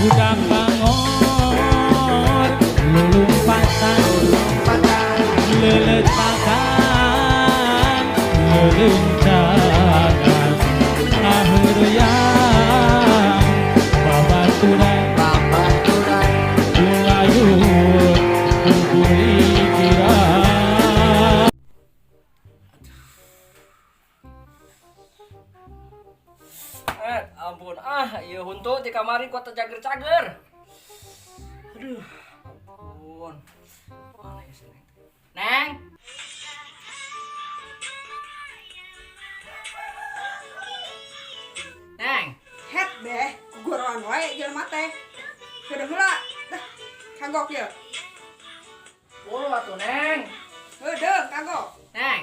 Budak bangor, lulumpatan, leletakan, leluncakan, akhirnya babaturan, bulayut, kumpuli kira. Ampun, iya untuk di kamari kuat tercager-cager. Aduh, ampun. Mana ya sini? Neng. Neng. Het deh, goroan wae jelema teh. Kudu heula. Dah, kagok ya. Bolo atuh, Neng. Heudeung kagok. Neng.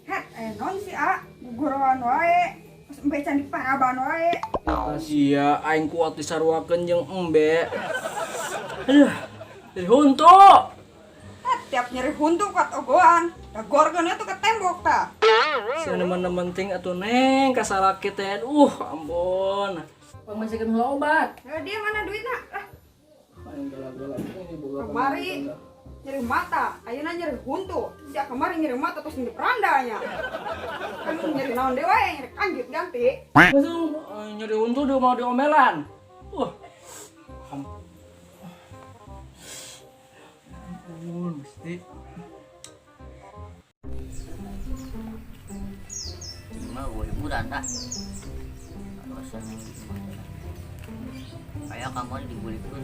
Het, non si A, goroan wae. Embe can diparaban wae. Makasih ya, aing kuat disaruakeun jeung embe. Aduh, jadi huntu. Het, tiap nyeri huntu kuat ogoan. Da gorgeunnya tuh ke tembok tah. Nemen-nemen ting atuh Neng kasarake teh. Ampun. Pamajikan heula obat. Dia mana duitna? Aing galak-galak ini boga. Kemari nyeri mata, ayeuna nyeri huntu. Sia kemari nyeri mata terus nyeri perandanya. Kan nyeri naon dewe, nyeri kanjut ganti. Langsung nyeri huntu udah mau diomelan. Ampun, mesti. Cuma gue hiburan dah. Kayak kamar dibeli pun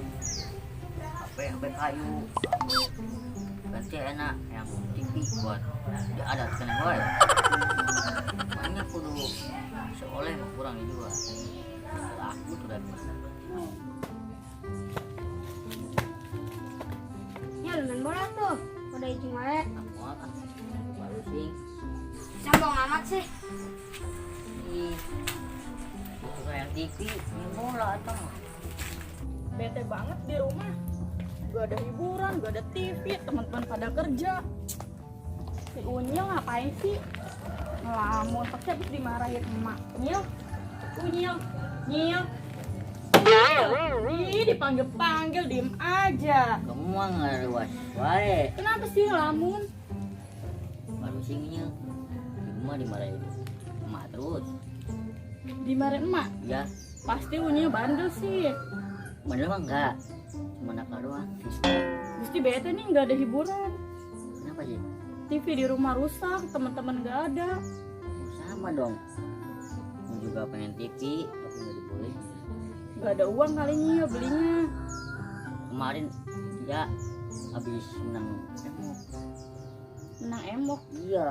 HP kayu. Ganti enak yang TV buat dia ada kena gue. Makanya kudu seoleh kurang juga. Aku tuh dari Ya dengan bola tuh, udah izin wae. aku apa? Baru sih. Sombong amat sih. Ih, itu kayak TV ini bola atau Bete banget di rumah. Gak ada hiburan, gak ada TV, teman-teman pada kerja. Si Unyil ngapain sih? Ngelamun, pasti habis dimarahin emak. Nyil, Unyil, Nyil. Ih, dipanggil-panggil, diem aja. kamu mah ngaruas wae. Kenapa sih ngelamun? Baru singnya di rumah dimarahin emak terus. Dimarahin emak? Ya, Pasti Unyil bandel sih. bener mah enggak, cuma nakal doang. Mesti bete nih, gak ada hiburan. Kenapa sih? TV di rumah rusak, teman-teman gak ada. Sama dong, aku juga pengen TV tapi nggak dibolehin. Gak ada uang kali Nyil belinya. Kemarin ya habis menang emok. Menang emok. Iya,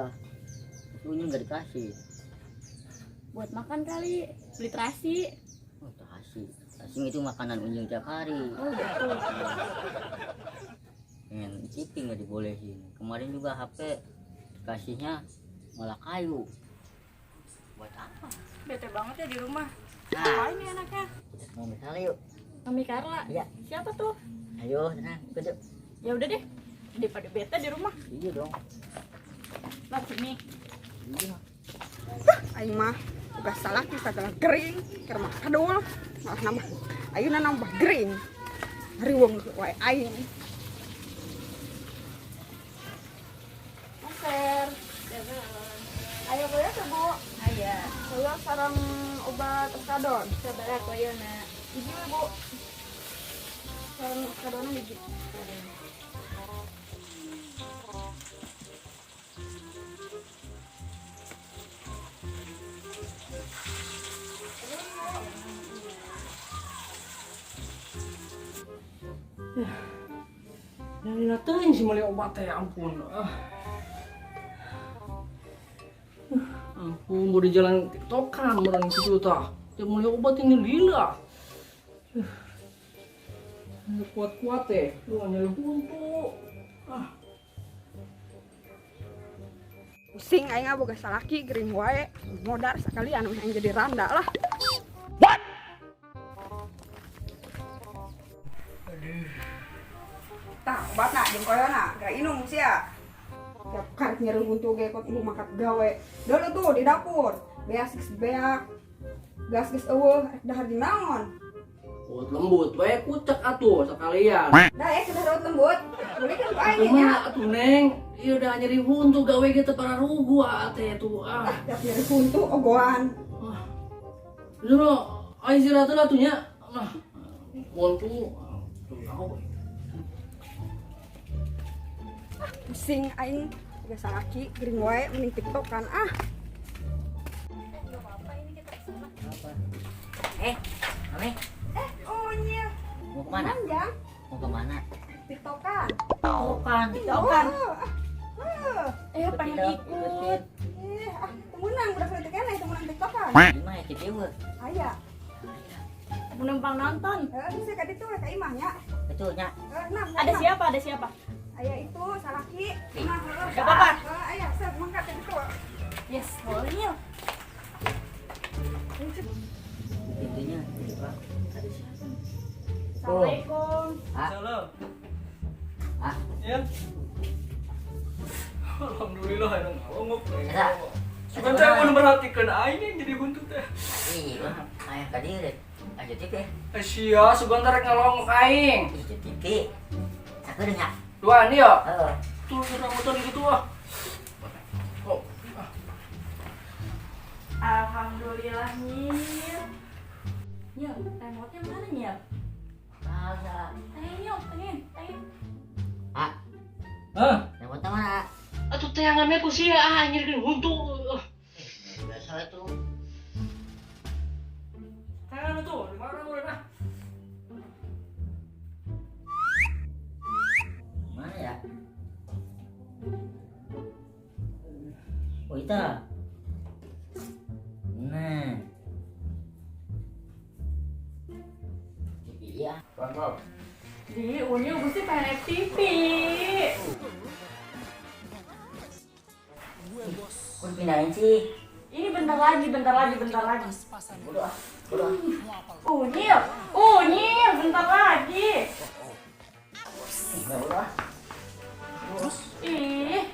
dulunya nggak dikasih. Buat makan kali, beli terasi. Oh, terasi itu makanan unjung tiap hari. Oh gitu. Pengen TV nggak dibolehin. Kemarin juga HP dikasihnya malah kayu. Buat apa? Bete banget ya di rumah. Nah, Ngapain nih anaknya? mau misalnya yuk. Mami Carla. Iya. Siapa tuh? Ayo, tenang, ikut. Ya udah deh. Daripada bete di rumah. Iya dong. Lah sini. Iya. Aing mah udah salah kita segala gering, keur mah kadul. Malah nambah. Ayeuna nambah gering. Riweuh wae aing. Master. Ayo boleh tuh Bu. Ayo. Saya sarang obat Oskadon. Sabar aku ayo nak. Hiji we, Bu. Sarang Oskadon hiji. Yang dinatein sih meli obat teh, ampun. Ampun, mau di jalan tiktokan orang gitu tah. Teu mulai obat ini lila. Kuat-kuat teh, lu nyari huntu. Pusing aing boga salaki gering wae. Modar sekalian yang jadi randa lah. Tah, obatna jeung koyona, gara inung sia. Tiap karek nyeri huntu ge kot ibu makat gawe. Dulu tuh di dapur, beas geus beak. Gas geus eueuh, dahar di naon. Kuat lembut, we kucek atuh sekalian. Dah sudah raut lembut. Boleh kan ku aing Atuh nya. mah atuh Neng, ieu udah nyeri huntu gawe gitu para rugu teh tuh. Tiap nyeri huntu ogoan. Dulu aing istirahat lah tuh nya. Nah, huntu. Pusing aing boga salaki gering wae mending tiktokan ah. Mami, Oh iya. mau kemana? Panjang. Mau kemana? Tiktokan. Bukan. Tiktokan. Pengen ikut. Temenang udah kritik keneh temenang tiktokan. Gimana ya kita buat? Aya. Menumpang nonton. Bisa ka ditu ka imahnya. Betulnya. Nah, Ada siapa? Ada siapa? Aya itu salaki. Nah, Gak apa-apa. Aya, set mangkat itu. Yes, boleh yuk. Pintunya dibuka. Assalamualaikum. Salam. Ah, Ya. Alhamdulillah ya ngomong. Eta. Sugan teh mun merhatikeun aing yang jadi huntu teh. Iya, ayah tadi rek. Aja TV. Sia, sugan teh rek ngalongok aing. Aja TV. Sakedeung nya. Duaan ya. Heeh. Tuh kita motor gitu ah. Oh. Alhamdulillah Nyil. Nyil, remote-nya mana Nyil? Kagak. Tengin Nyil, tengin. Ah, Hah? remote mana? Atuh teh yang ngambil ku sia nyerikeun huntu. Biasa itu. Tangan tuh, di mana urang ah? Mana ya? Oh, itu. Nah. Iya. Di Unyil mesti pengen FTV. Kok pindahin sih? Ini bentar lagi. Bodoh ah. Bodoh ah. Unyil, bentar lagi. Bodoh ah. Ih.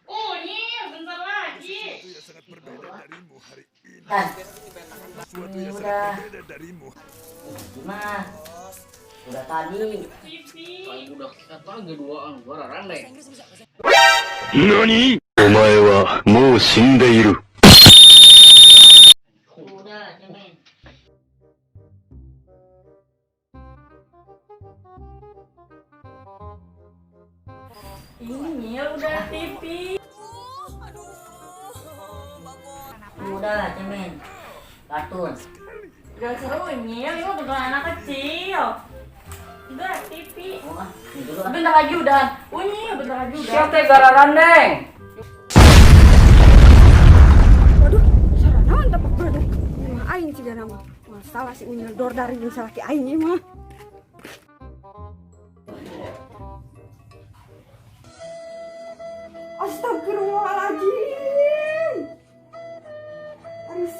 Unyil, bentar lagi. Dan. Udah. Gimana? Udah tadi. TV. Aing udah kata geduaan gua rarang deh. 何お前はもう死んでいる。 Udah, cemen. Ini udah TV. Udah, cemen. Kartun. Gak seru Nyil, ini udah anak kecil. Udah TV. Oh, ini dulu ah. Bentar lagi udah. Unyil, bentar lagi udah. Siapa teh gararan Neng? Waduh, saranaon tapak baru. Mah aing ciga nama. Masalah si Unyil dor dari jeung salaki aing ieu mah. Astagfirullahaladzim.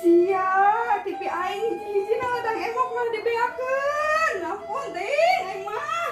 Sia, TV aing hiji-hijina ladang emok mah dibeakeun. Ampun ting, aing mah.